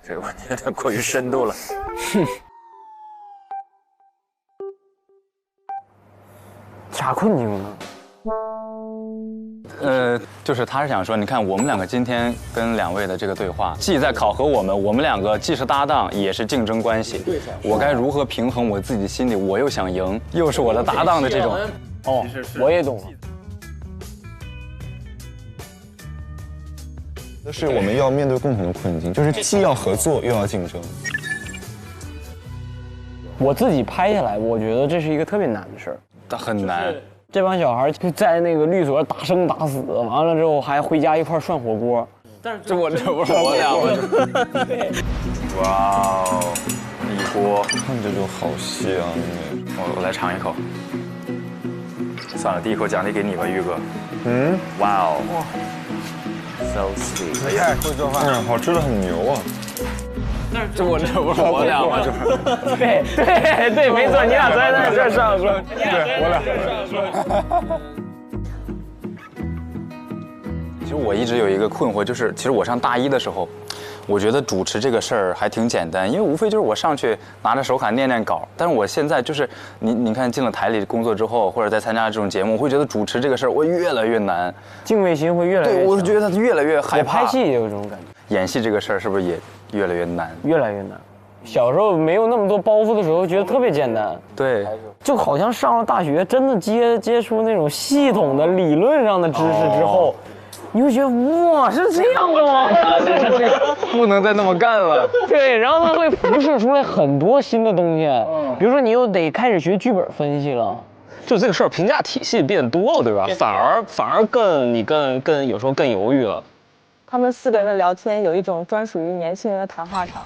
这个问题有点过于深度了。啥困境呢？就是他是想说，你看我们两个今天跟两位的这个对话，既在考核我们两个既是搭档，也是竞争关系。我该如何平衡我自己心里，我又想赢，又是我的搭档的这种。哦，我也懂了。是我们要面对共同的困境，就是既要合作又要竞争。我自己拍下来，我觉得这是一个特别难的事儿，但很难。这帮小孩就在那个律所打生打死，完了之后还回家一块涮火锅。但是这不是我俩吗？哇哦，一锅，看着就好香哎！我来尝一口。算了，第一口奖励给你吧，玉哥。嗯，哇哦，哇 ，so sweet。哎呀，会做饭，好吃的很牛啊！这不是我俩吗？这不是。对，没错，你俩在那这上说，对，我俩。其实我一直有一个困惑，就是其实我上大一的时候，我觉得主持这个事儿还挺简单，因为无非就是我上去拿着手卡念念稿。但是我现在就是你看进了台里工作之后，或者在参加这种节目，我会觉得主持这个事儿我越来越难，敬畏心会越来越强。对，我觉得他越来越害怕。我拍戏也有这种感觉，演戏这个事儿是不是也越来越难？越来越难。小时候没有那么多包袱的时候，觉得特别简单。对，就好像上了大学，真的接触那种系统的理论上的知识之后，你会觉得哇，是这样的吗？不能再那么干了。对，然后它会辐射出来很多新的东西，比如说你又得开始学剧本分析了。就这个事儿，评价体系变多了，对吧？反而更有时候更犹豫了。他们4个人的聊天有一种专属于年轻人的谈话场。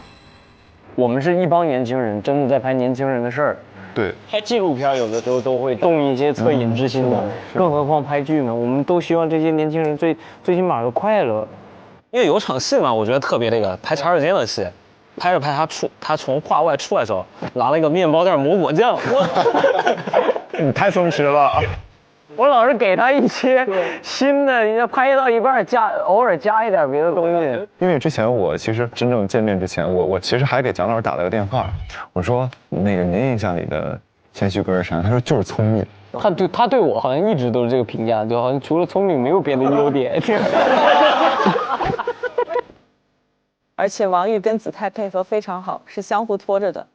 我们是一帮年轻人，真的在拍年轻人的事儿。对，拍纪录片有的时候都会动一些恻隐之心的，更何况拍剧呢？我们都希望这些年轻人最起码都快乐。因为有场戏嘛，我觉得特别那个拍茶水间的戏，拍着拍他从画外出来的时候，拿了一个面包袋抹果酱，你太松弛了。我老是给他一些新的，你要拍到一半偶尔加一点别的东西。因为之前我其实真正见面之前，我其实还给蒋老师打了个电话，我说那个您印象里的谦虚哥是啥？他说就是聪明。他对我好像一直都是这个评价，就好像除了聪明没有别的优点。而且王玉跟子泰配合非常好，是相互拖着的。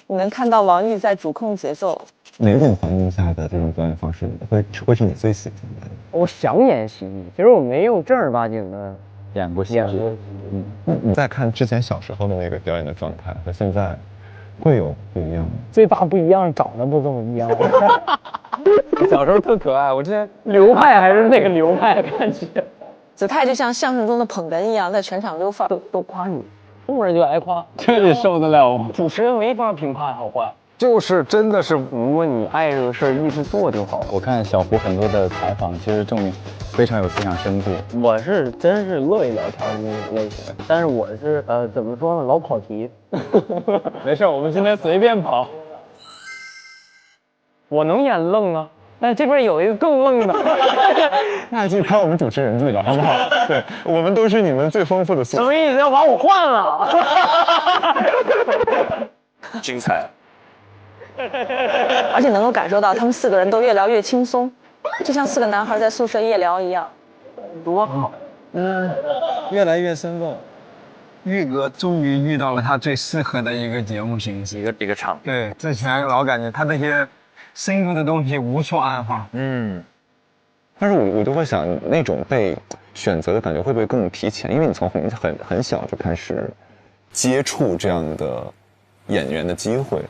你能看到王玉在主控节奏。哪种环境下的这种表演方式会是你最喜欢的？我想演戏，其实我没有正儿八经的演过戏。你再看之前小时候的那个表演的状态和现在，会有不一样吗？最大不一样，长得不这么一样。小时候特可爱，我之前流派还是那个流派感觉。子泰就像相声中的捧哏一样，在全场溜范儿。都夸你，后面就挨夸，这得受得了吗？主持人没法评判好坏。就是真的是，如果你爱这个事儿，一直做就好。我看小胡很多的采访，其实证明非常有思想深度。我是真是乐意聊天的那种类型，但是我是怎么说呢，老跑题。没事，我们今天随便跑。我能演愣啊，但这边有一个更愣的。那就看我们主持人自个好不好？对，我们都是你们最丰富的素材。什么意思？要把我换了？精彩。而且能够感受到他们4个人都越聊越轻松，就像4个男孩在宿舍夜聊一样。多好。越来越生动。玉哥终于遇到了他最适合的一个节目形式，一个场。对，之前老感觉他那些深入的东西无处安放。但是我就会想，那种被选择的感觉会不会更提前？因为你从很小就开始接触这样的演员的机会。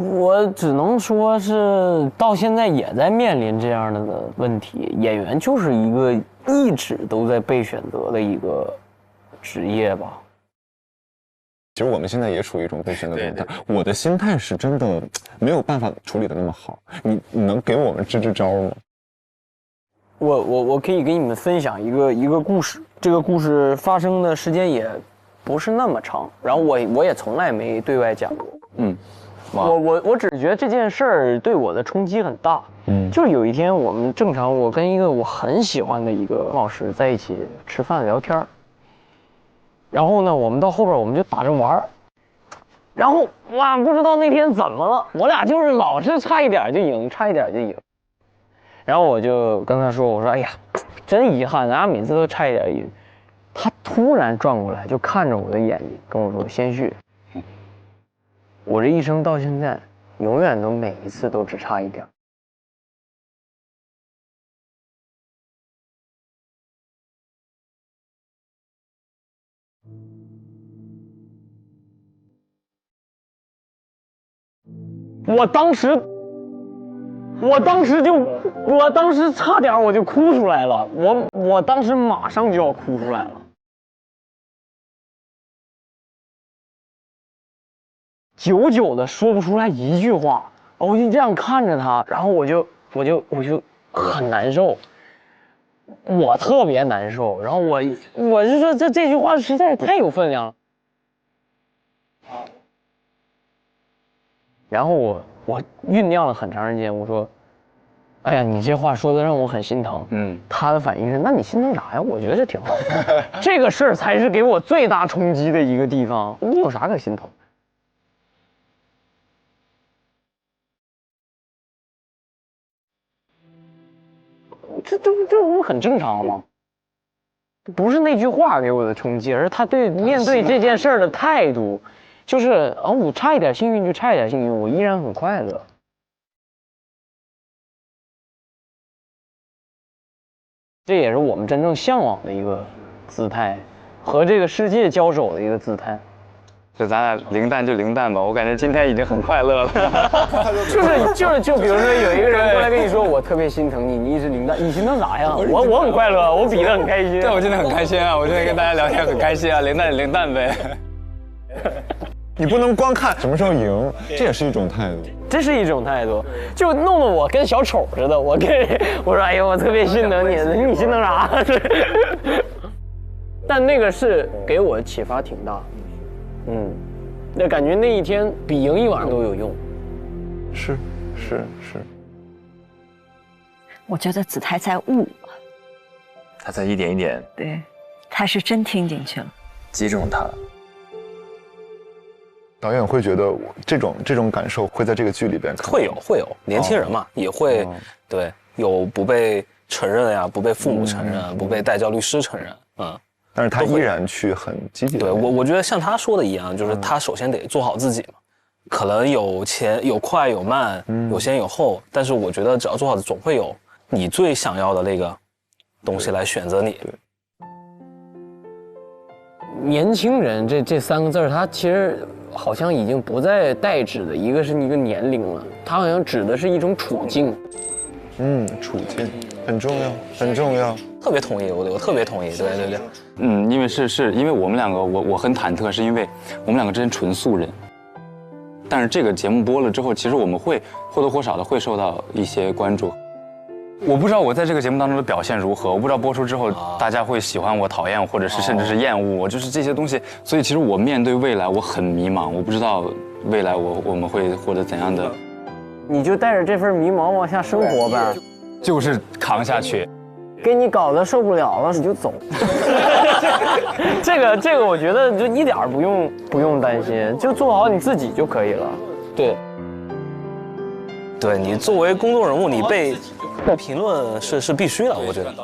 我只能说是到现在也在面临这样的问题。演员就是一个一直都在被选择的一个职业吧。其实我们现在也处于一种被选择状态。我的心态是真的没有办法处理的那么好。你能给我们支招吗？我可以给你们分享一个故事。这个故事发生的时间也不是那么长，然后我也从来没对外讲过。我只觉得这件事儿对我的冲击很大。就是有一天我们正常，我跟一个我很喜欢的一个老师在一起吃饭聊天，然后呢，我们到后边我们就打着玩儿，然后哇，不知道那天怎么了，我俩就是老是差一点就赢，差一点就赢。然后我就跟他说，我说哎呀，真遗憾，咱俩每次都差一点赢。他突然转过来就看着我的眼睛跟我说：“先旭，我这一生到现在，永远都每一次都只差一点。”我当时差点我就哭出来了，我当时马上就要哭出来了。久久的说不出来一句话，我就这样看着他，然后我就很难受，我特别难受，然后我就说这句话实在是太有分量了。然后我酝酿了很长时间，我说，哎呀，你这话说的让我很心疼。他的反应是，那你心疼啥呀？我觉得这挺好，这个事儿才是给我最大冲击的一个地方。你有啥可心疼？这不很正常吗？不是那句话给我的冲击，而是他面对这件事儿的态度，就是我差一点幸运就差一点幸运，我依然很快乐。这也是我们真正向往的一个姿态，和这个世界交手的一个姿态。就咱俩零蛋就零蛋吧，我感觉今天已经很快乐了。就比如说有一个人过来跟你说我特别心疼你，你一直零蛋，你心疼啥呀？我很快乐，我比得很开心。对，我今天很开心啊，我今天跟大家聊天很开心啊，零蛋零蛋呗。你不能光看什么时候赢，这也是一种态度。这是一种态度，就弄得我跟小丑似的。我说，哎呦，我特别心疼你，你心疼啥？但那个是给我启发挺大。那感觉那一天比赢一晚上都有用。是。我觉得子泰在悟，他在一点一点，对，他是真听进去了，击中他。导演会觉得这种感受会在这个剧里边看会有，年轻人嘛也会，对，有不被承认呀，不被父母承认，不被代教律师承认，但是他依然去很积极的。对，我觉得像他说的一样，就是他首先得做好自己嘛，可能有前有快有慢，有先有后，但是我觉得只要做好，总会有你最想要的那个东西来选择你。年轻人这三个字，它其实好像已经不再代指的一个是一个年龄了，它好像指的是一种处境。处境很重要，很重要。特别同意，我特别同意，对。因为是因为我们两个，我很忐忑，是因为我们两个之间纯素人。但是这个节目播了之后，其实我们会或多或少的会受到一些关注。我不知道我在这个节目当中的表现如何，我不知道播出之后大家会喜欢我、讨厌我，或者是甚至是厌恶我，就是这些东西。所以其实我面对未来我很迷茫，我不知道未来我们会获得怎样的。你就带着这份迷茫往下生活呗，就是扛下去。给你搞得受不了了，你就走。这个，我觉得就一点不用担心，就做好你自己就可以了。对，你作为公众人物，你被评论是必须的，我觉得。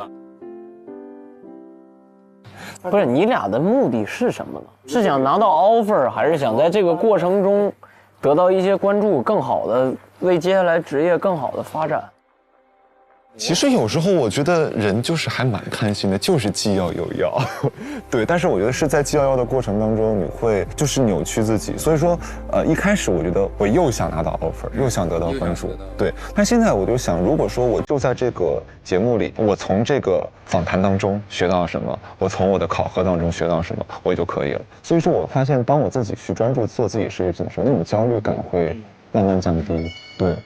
不是你俩的目的是什么呢？是想拿到 offer， 还是想在这个过程中得到一些关注，更好的为接下来职业更好的发展？其实有时候我觉得人就是还蛮贪心的，就是既要又要，对。但是我觉得是在既要要的过程当中，你会就是扭曲自己。所以说，一开始我觉得我又想拿到 offer， 又想得到关注，对。但现在我就想，如果说我就在这个节目里，我从这个访谈当中学到什么，我从我的考核当中学到什么，我就可以了。所以说我发现，当我自己去专注做自己事业的时候，那种焦虑感会慢慢降低，对。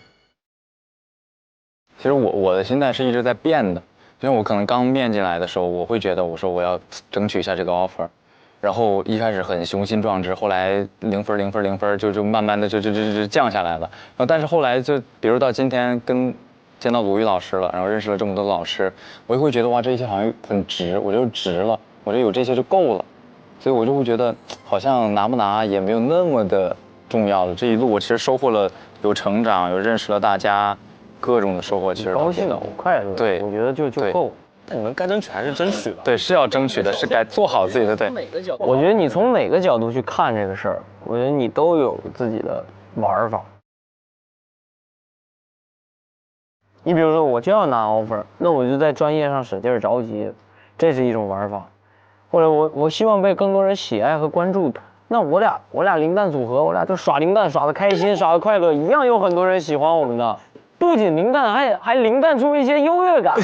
其实我的心态是一直在变的，因为我可能刚面进来的时候，我会觉得我说我要争取一下这个 offer， 然后一开始很雄心壮志，后来0分就慢慢的就降下来了。然后但是后来就比如到今天见到鲁豫老师了，然后认识了这么多老师，我也会觉得哇，这一切好像很值，我就值了，我觉得有这些就够了。所以我就会觉得好像拿不拿也没有那么的重要了。这一路我其实收获了有成长，有认识了大家，各种的收获，其实高兴快乐，对，我觉得就够。那你们该争取还是争取吧。对，是要争取的，是该做好自己的。对，我觉得你从哪个角度去看这个事儿，我觉得你都有自己的玩法。你比如说，我就要拿 offer， 那我就在专业上使劲着急，这是一种玩法。或者我希望被更多人喜爱和关注，那我俩零蛋组合，我俩就耍零蛋，耍得开心，耍得快乐，一样有很多人喜欢我们的。不仅零蛋，还零蛋出一些优越感，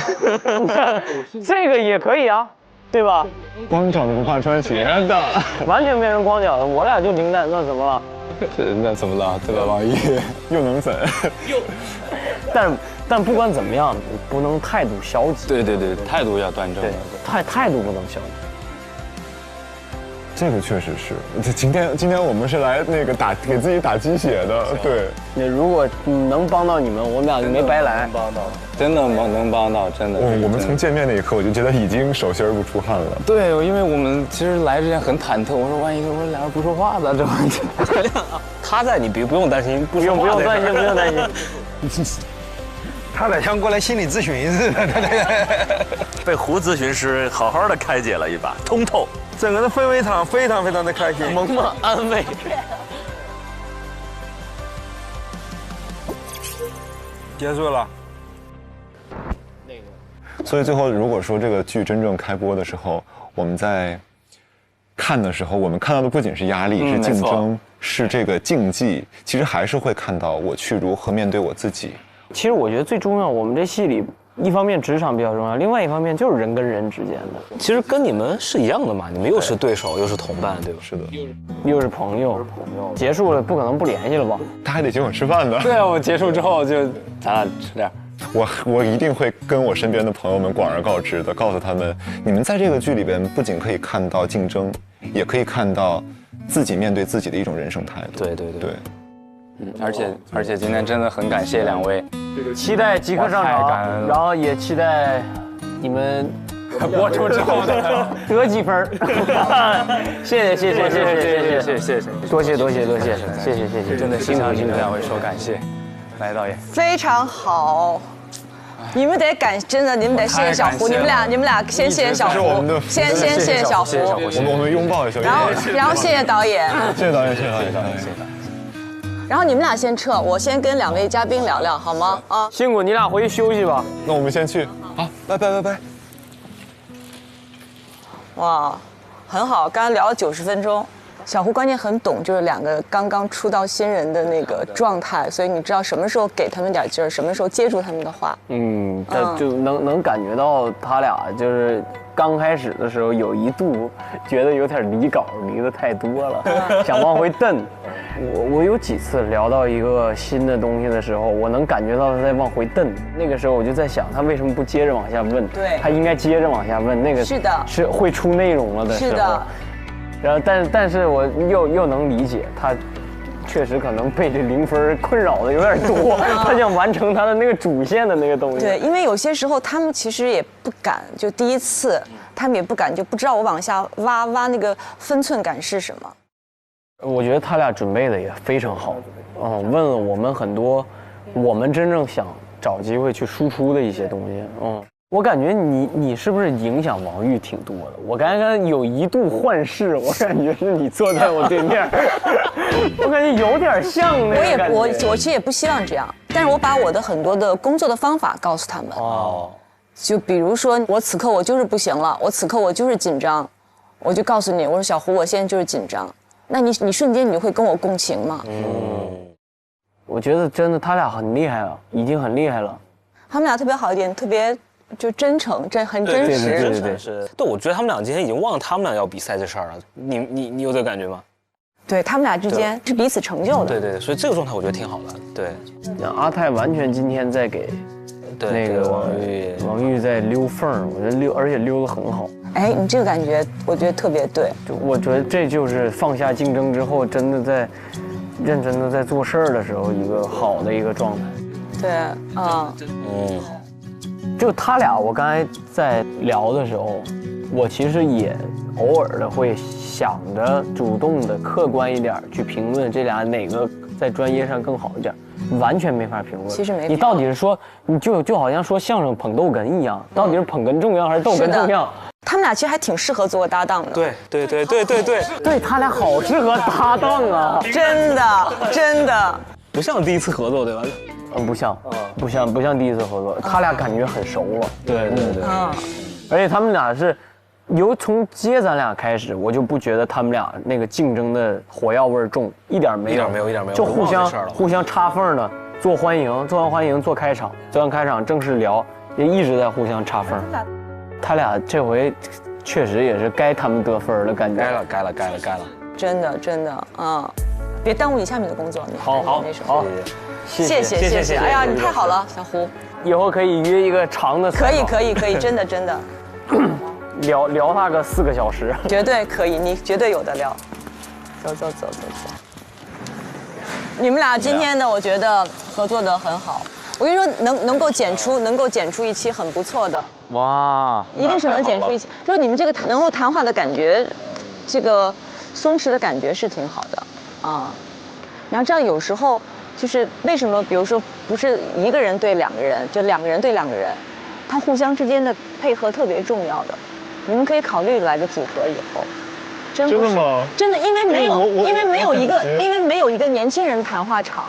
这个也可以啊，对吧？光脚不怕穿鞋的，完全变成光脚的，我俩就零蛋，那怎么了？那怎么了？对吧，王毅又能粉，但不管怎么样，你不能态度消极。对，态度要端正。对，态度不能消极。这个确实是。今天我们是来那个给自己打鸡血的，对。那如果能帮到你们，我们俩就没白来。真的能帮到，真的。我们从见面那一刻，我就觉得已经手心不出汗了。对，因为我们其实来之前很忐忑，我说万一我说俩人不说话咋整？他在，你不用担心，不用担心。他俩像过来心理咨询似的，被胡咨询师好好的开解了一把，通透。整个的氛围场非常的开心，萌萌安慰。结束了。所以最后，如果说这个剧真正开播的时候，我们在看的时候，我们看到的不仅是压力，是竞争，是这个竞技，其实还是会看到我去如何面对我自己。其实我觉得最重要，我们这戏里。一方面职场比较重要，另外一方面就是人跟人之间的。其实跟你们是一样的嘛，你们又是对手，又是同伴，对吧？是的，又是朋友。结束了不可能不联系了吧？他还得请我吃饭呢。对啊，我结束之后就咱俩吃点。我一定会跟我身边的朋友们广而告之的，告诉他们，你们在这个剧里边不仅可以看到竞争，也可以看到自己面对自己的一种人生态度。对。而且今天真的很感谢两位。期待即刻上场，然后也期待你们播出之后得几分。谢谢，多谢，真的辛苦两位说感谢，来导演非常好。你们得真的，你们得谢谢小胡，你们俩先谢谢小胡，先谢谢小胡，我们拥抱一下，然后谢谢导演，谢谢导演。然后你们俩先撤，我先跟两位嘉宾聊聊，好吗？啊，辛苦你俩回去休息吧。那我们先去，好，拜。哇，很好，刚刚聊了90分钟，小胡关键很懂，就是两个刚刚出道新人的那个状态，所以你知道什么时候给他们点劲儿，什么时候接住他们的话。但就能感觉到他俩就是刚开始的时候有一度觉得有点离稿离得太多了，想往回蹬。我有几次聊到一个新的东西的时候，我能感觉到他在往回蹬。那个时候我就在想，他为什么不接着往下问？对，他应该接着往下问。那个是的，是会出内容了的时候。是的。然后但是我又能理解他。确实可能被这0分困扰的有点多，他想完成他的那个主线的那个东西。对，因为有些时候他们其实也不敢，就第一次他们也不敢，就不知道我往下挖那个分寸感是什么。我觉得他俩准备的也非常好，问了我们很多，我们真正想找机会去输出的一些东西，我感觉你是不是影响王玉挺多的？我刚刚有一度幻视，我感觉是你坐在我对面，我感觉有点像那个感觉。我其实也不希望这样，但是我把我的很多的工作的方法告诉他们。就比如说我此刻我就是不行了，我此刻我就是紧张，我就告诉你，我说小胡，我现在就是紧张。那你瞬间你会跟我共情吗？我觉得真的他俩很厉害了，已经很厉害了。他们俩特别好一点，特别。就真诚，很真实。对，我觉得他们俩今天已经忘了他们俩要比赛这事儿了。你有这个感觉吗？对他们俩之间是彼此成就的。对，所以这个状态我觉得挺好的。对，阿泰完全今天在给那个王玉在溜缝，我觉得而且溜得很好。哎，你这个感觉我觉得特别对。就我觉得这就是放下竞争之后，真的在认真的在做事儿的时候一个好的一个状态。对，就他俩，我刚才在聊的时候，我其实也偶尔的会想着主动的、客观一点去评论这俩哪个在专业上更好一点，完全没法评论。其实没法，你到底是说你就好像说相声捧逗哏一样，到底是捧哏重要还是逗哏重要？他们俩其实还挺适合做个搭档的。对，对他俩好适合搭档啊！真的。不像第一次合作对吧？不像第一次合作，他俩感觉很熟了。对。而且他们俩是，从接咱俩开始，我就不觉得他们俩那个竞争的火药味重，一点没有，就互相插缝的做欢迎，做完欢迎做开场，做完开场正式聊，也一直在互相插缝。他俩这回确实也是该他们得分了，感觉。该了。真的，别耽误你下面的工作。好，谢谢。哎呀，你太好了，小胡。以后可以约一个长的。可以，真的。聊他个4个小时。绝对可以，你绝对有的聊。走。你们俩今天呢，我觉得合作的很好。我跟你说，能够剪出一期很不错的。哇，一定是能剪出一期，就是你们这个能够谈话的感觉，这个松弛的感觉是挺好的啊。你要知道，有时候就是为什么，比如说不是一个人对2个人，就2个人对2个人，他互相之间的配合特别重要的。你们可以考虑来个组合以后。真的吗？真的，因为没有一个年轻人谈话场。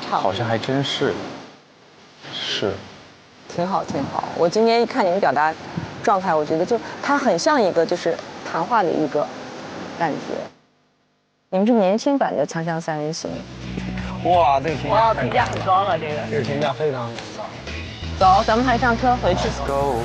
好像还真是。是。挺好。我今天一看你们表达状态，我觉得就它很像一个就是谈话的一个感觉。你们是年轻版的《锵锵三人行》。哇，这个评价评价很高了，这个评价非常高。走，咱们还上车回去。Let's go。